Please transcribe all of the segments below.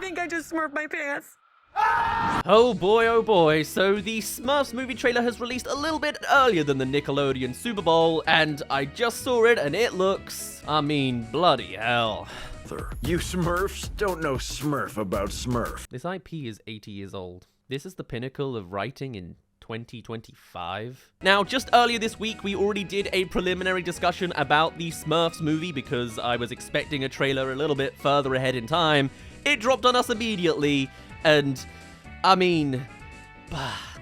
think I just smurfed my pants. Oh boy, so the Smurfs movie trailer has released a little bit earlier than the Nickelodeon Super Bowl, and I just saw it, and it looks, I mean, bloody hell. You Smurfs don't know Smurf about Smurf. This IP is 80 years old. This is the pinnacle of writing in 2025. Now, just earlier this week, we already did a preliminary discussion about the Smurfs movie because I was expecting a trailer a little bit further ahead in time. It dropped on us immediately, and, I mean,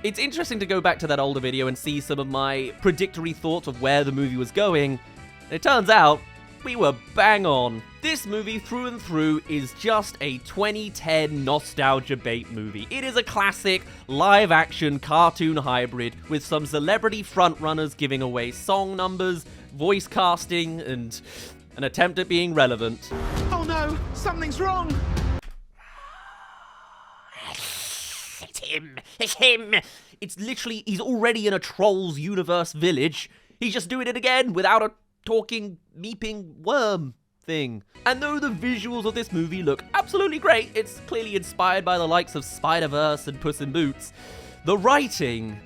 it's interesting to go back to that older video and see some of my predictory thoughts of where the movie was going. It turns out, we were bang on. This movie, through and through, is just a 2010 nostalgia bait movie. It is a classic live-action cartoon hybrid with some celebrity frontrunners giving away song numbers, voice casting, and an attempt at being relevant. Oh no, something's wrong! It's him! It's literally, he's already in a Trolls universe village. He's just doing it again without a talking, meeping worm thing. And though the visuals of this movie look absolutely great, it's clearly inspired by the likes of Spider-Verse and Puss in Boots, the writing,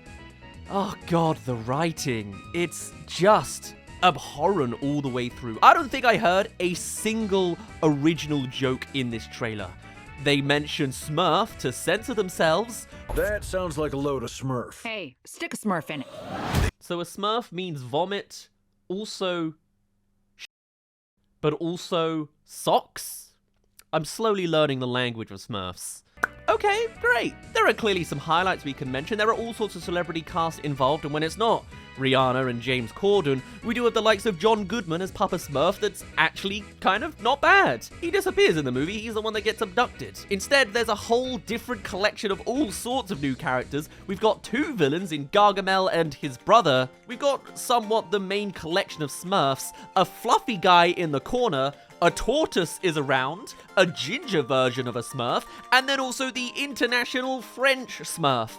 oh god, the writing, it's just abhorrent all the way through. I don't think I heard a single original joke in this trailer. They mention Smurf to censor themselves. That sounds like a load of Smurf. Hey, stick a Smurf in it. So a Smurf means vomit, also but also socks? I'm slowly learning the language of Smurfs. Okay, great. There are clearly some highlights we can mention. There are all sorts of celebrity cast involved, and when it's not Rhianna and James Corden, we do have the likes of John Goodman as Papa Smurf that's actually kind of not bad. He disappears in the movie, he's the one that gets abducted. Instead, there's a whole different collection of all sorts of new characters. We've got two villains in Gargamel and his brother. We've got somewhat the main collection of Smurfs, a fluffy guy in the corner, a tortoise is around, a ginger version of a Smurf, and then also the international French Smurf.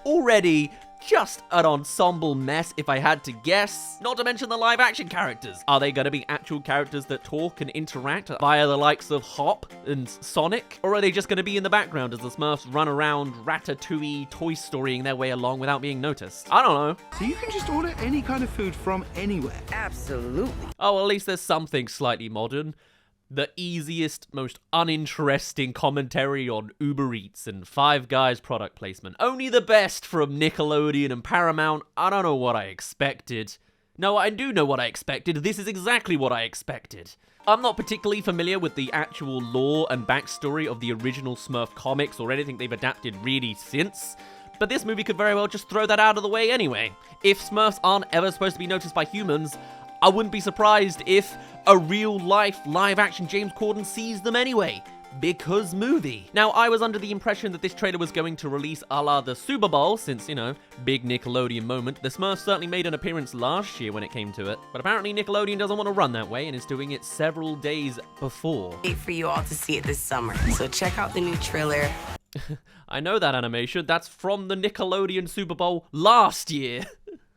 Already just an ensemble mess if I had to guess. Not to mention the live action characters. Are they going to be actual characters that talk and interact via the likes of Hop and Sonic? Or are they just going to be in the background as the Smurfs run around Ratatouille Toy Storying their way along without being noticed? I don't know. So you can just order any kind of food from anywhere? Absolutely. Oh, well, at least there's something slightly modern. The easiest, most uninteresting commentary on Uber Eats and Five Guys product placement. Only the best from Nickelodeon and Paramount. I don't know what I expected. No, I do know what I expected. This is exactly what I expected. I'm not particularly familiar with the actual lore and backstory of the original Smurf comics or anything they've adapted really since, but this movie could very well just throw that out of the way anyway. If Smurfs aren't ever supposed to be noticed by humans, I wouldn't be surprised if a real-life, live-action James Corden sees them anyway. Because movie. Now, I was under the impression that this trailer was going to release a la the Super Bowl, since, you know, big Nickelodeon moment. The Smurfs certainly made an appearance last year when it came to it, but apparently Nickelodeon doesn't want to run that way and is doing it several days before. Wait for you all to see it this summer, so check out the new trailer. I know that animation. That's from the Nickelodeon Super Bowl last year.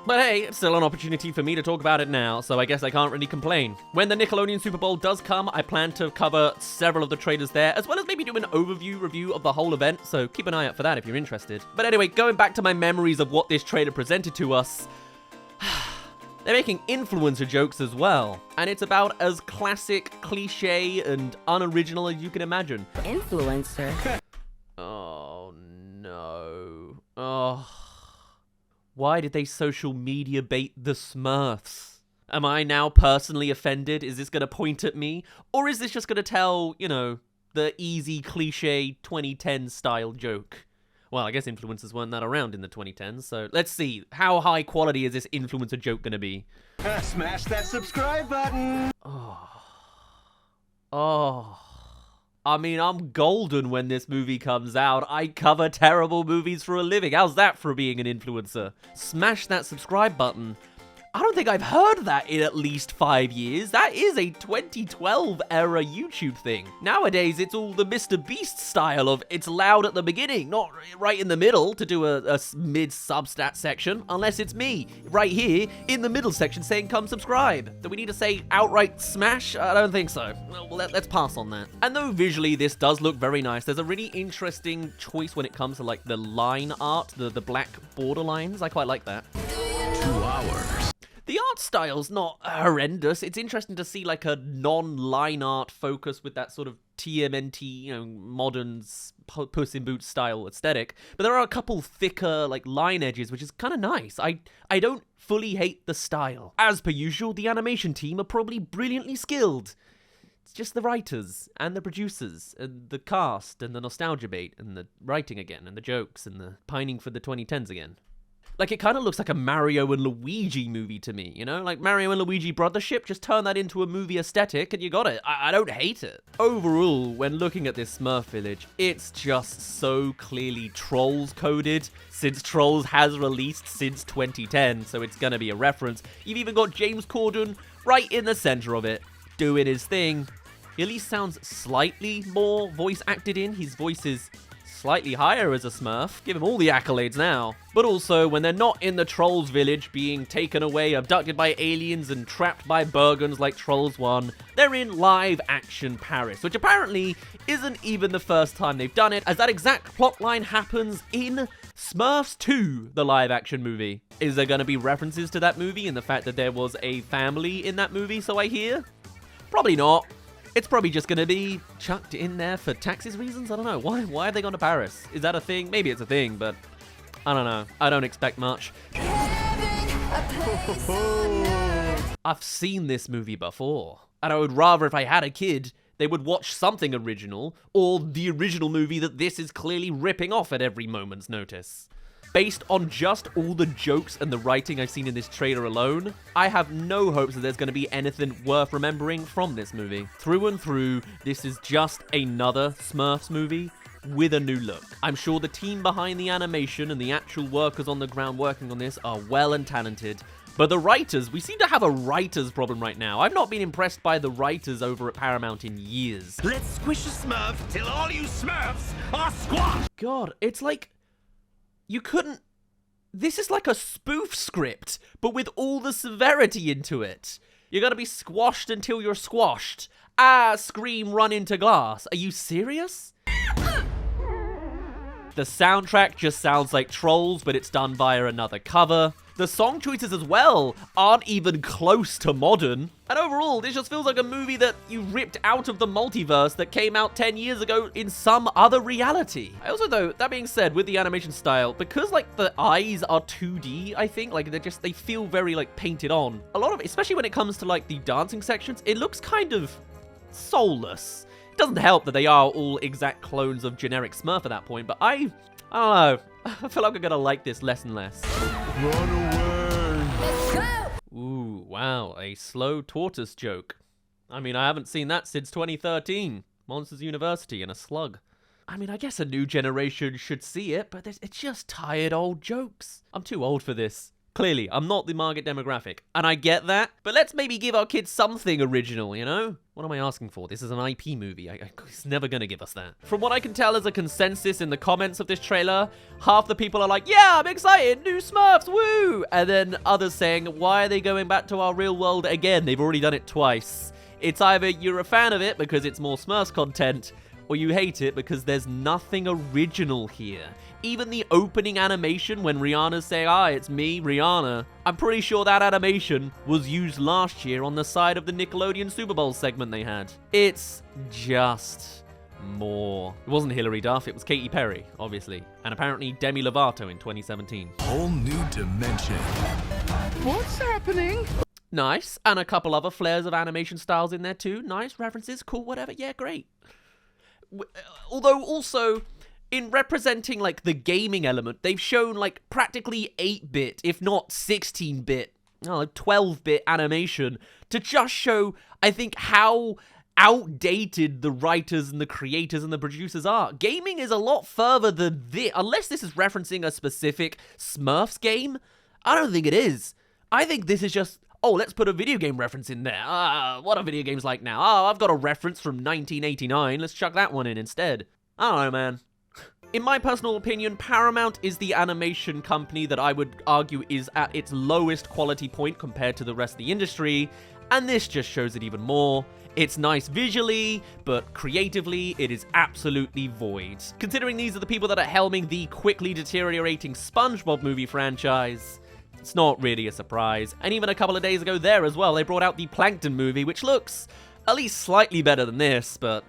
But hey, it's still an opportunity for me to talk about it now, so I guess I can't really complain. When the Nickelodeon Super Bowl does come, I plan to cover several of the trailers there, as well as maybe do an overview review of the whole event, so keep an eye out for that if you're interested. But anyway, going back to my memories of what this trailer presented to us, they're making influencer jokes as well, and it's about as classic, cliche, and unoriginal as you can imagine. Influencer? Oh no. Oh. Why did they social media bait the Smurfs? Am I now personally offended? Is this going to point at me? Or is this just going to tell, you know, the easy cliche 2010 style joke? Well, I guess influencers weren't that around in the 2010s, so let's see. How high quality is this influencer joke going to be? Smash that subscribe button! Oh. I mean, I'm golden when this movie comes out. I cover terrible movies for a living. How's that for being an influencer? Smash that subscribe button. I don't think I've heard that in at least 5 years. That is a 2012 era YouTube thing. Nowadays, it's all the Mr. Beast style of it's loud at the beginning, not right in the middle to do a mid-substat section, unless it's me, right here in the middle section saying come subscribe. Do we need to say outright smash? I don't think so. Well, let's pass on that. And though visually this does look very nice, there's a really interesting choice when it comes to like the line art, the black border lines. I quite like that. 2 hours. The art style's not horrendous. It's interesting to see like a non-line art focus with that sort of TMNT, modern Puss in Boots style aesthetic. But there are a couple thicker like line edges, which is kind of nice. I don't fully hate the style. As per usual, the animation team are probably brilliantly skilled. It's just the writers and the producers and the cast and the nostalgia bait and the writing again and the jokes and the pining for the 2010s again. Like, it kind of looks like a Mario and Luigi movie to me, Like Mario and Luigi Brothership, just turn that into a movie aesthetic and you got it. I don't hate it. Overall, when looking at this Smurf village, it's just so clearly Trolls coded, since Trolls has released since 2010, so it's gonna be a reference. You've even got James Corden right in the center of it, doing his thing. He at least sounds slightly more voice acted in. His voice is slightly higher as a Smurf. Give him all the accolades now. But also, when they're not in the Trolls village being taken away, abducted by aliens and trapped by Bergens like Trolls 1, they're in live action Paris, which apparently isn't even the first time they've done it, as that exact plotline happens in Smurfs 2, the live action movie. Is there gonna be references to that movie and the fact that there was a family in that movie, so I hear? Probably not. It's probably just going to be chucked in there for taxes reasons? I don't know. Why have they gone to Paris? Is that a thing? Maybe it's a thing, but I don't know. I don't expect much. I've seen this movie before, and I would rather if I had a kid, they would watch something original, or the original movie that this is clearly ripping off at every moment's notice. Based on just all the jokes and the writing I've seen in this trailer alone, I have no hopes that there's going to be anything worth remembering from this movie. Through and through, this is just another Smurfs movie with a new look. I'm sure the team behind the animation and the actual workers on the ground working on this are well and talented, but the writers, we seem to have a writer's problem right now. I've not been impressed by the writers over at Paramount in years. Let's squish a Smurf till all you Smurfs are squashed. God, it's like you couldn't. This is like a spoof script, but with all the severity into it. You're gonna be squashed until you're squashed. Ah, scream, run into glass. Are you serious? The soundtrack just sounds like Trolls, but it's done via another cover. The song choices as well aren't even close to modern. And overall, this just feels like a movie that you ripped out of the multiverse that came out 10 years ago in some other reality. I also, though, that being said, with the animation style, because like the eyes are 2D, I think, like they feel very like painted on. A lot of, especially when it comes to like the dancing sections, it looks kind of soulless. It doesn't help that they are all exact clones of generic Smurf at that point, but I don't know. I feel like I'm gonna like this less and less. Run away. Ooh, wow, a slow tortoise joke. I mean, I haven't seen that since 2013. Monsters University and a slug. I mean, I guess a new generation should see it, but it's just tired old jokes. I'm too old for this. Clearly, I'm not the target demographic, and I get that, but let's maybe give our kids something original, What am I asking for? This is an IP movie. It's never gonna give us that. From what I can tell as a consensus in the comments of this trailer, half the people are like, yeah, I'm excited, new Smurfs, woo! And then others saying, why are they going back to our real world again? They've already done it twice. It's either you're a fan of it because it's more Smurfs content, or you hate it because there's nothing original here. Even the opening animation when Rhianna's saying, it's me, Rhianna, I'm pretty sure that animation was used last year on the side of the Nickelodeon Super Bowl segment they had. It's just more. It wasn't Hilary Duff, it was Katy Perry, obviously. And apparently Demi Lovato in 2017. Whole new dimension. What's happening? Nice. And a couple other flares of animation styles in there too. Nice references, cool, whatever. Yeah, great. Although also, in representing like the gaming element, they've shown like practically 8-bit, if not 16-bit, 12-bit animation to just show, I think, how outdated the writers and the creators and the producers are. Gaming is a lot further than this. Unless this is referencing a specific Smurfs game, I don't think it is. I think this is just, oh, let's put a video game reference in there. What are video games like now? Oh, I've got a reference from 1989. Let's chuck that one in instead. I don't know, man. In my personal opinion, Paramount is the animation company that I would argue is at its lowest quality point compared to the rest of the industry, and this just shows it even more. It's nice visually, but creatively, it is absolutely void. Considering these are the people that are helming the quickly deteriorating SpongeBob movie franchise, it's not really a surprise. And even a couple of days ago there as well, they brought out the Plankton movie, which looks at least slightly better than this, but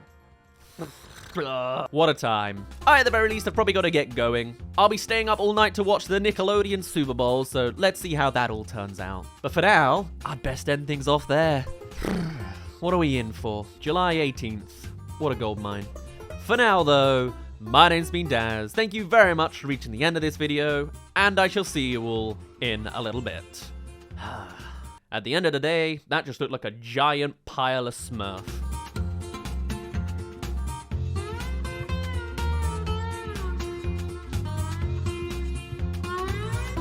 what a time. I, at the very least, have probably got to get going. I'll be staying up all night to watch the Nickelodeon Super Bowl, so let's see how that all turns out. But for now, I'd best end things off there. What are we in for? July 18th. What a goldmine. For now, though, my name's been Daz. Thank you very much for reaching the end of this video, and I shall see you all in a little bit. At the end of the day, that just looked like a giant pile of Smurf.